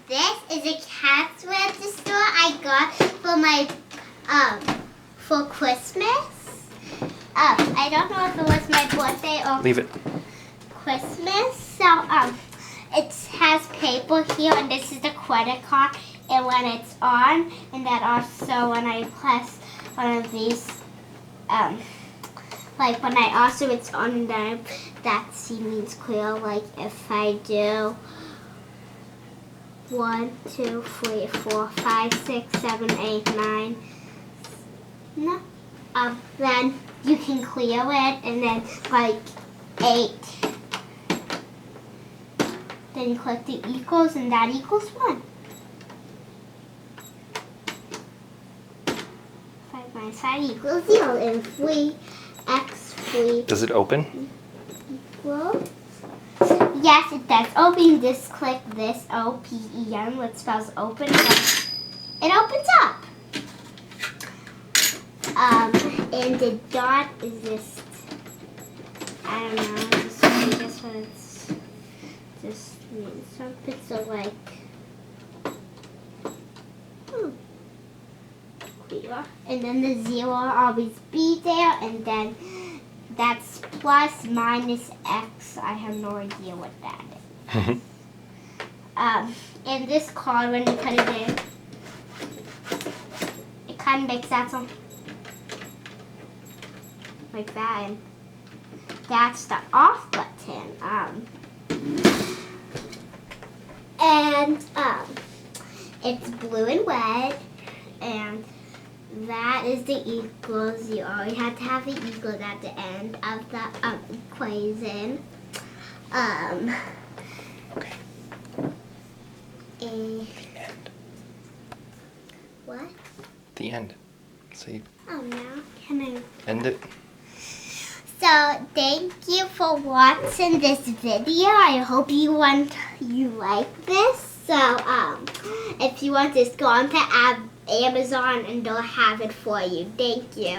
this is a cash register I got for my for Christmas. I don't know if it was my birthday or Leave it. Christmas. So it has paper here, and this is the credit card. And when it's on, and then also when I press one of these, like when I also it's on, and then that C means clear. Like if I do 1, 2, 3, 4, 5, 6, 7, 8, 9. No. Then you can clear it, and then like 8. Then you click the equals, and that equals 1. 5 minus 5 equals 0, and 3x3 Does it open? equals. Yes, it does open. Just click this OPEN, which spells open. It opens up. And the dot is just, I don't know, just this one. It's just means something. So like, clear. And then the 0 will always be there, and then that's plus minus x. I have no idea what that is. And this card, when you put it in, it kind of makes that sound like that, and that's the off button. And it's blue and red, and that is the equals. You always have to have the equals at the end of the equation. Okay. And End. what? The end. See, Oh, now can I? end it. So thank you for watching this video. I hope you like this. So if you want this, go on to Amazon and they'll have it for you. Thank you.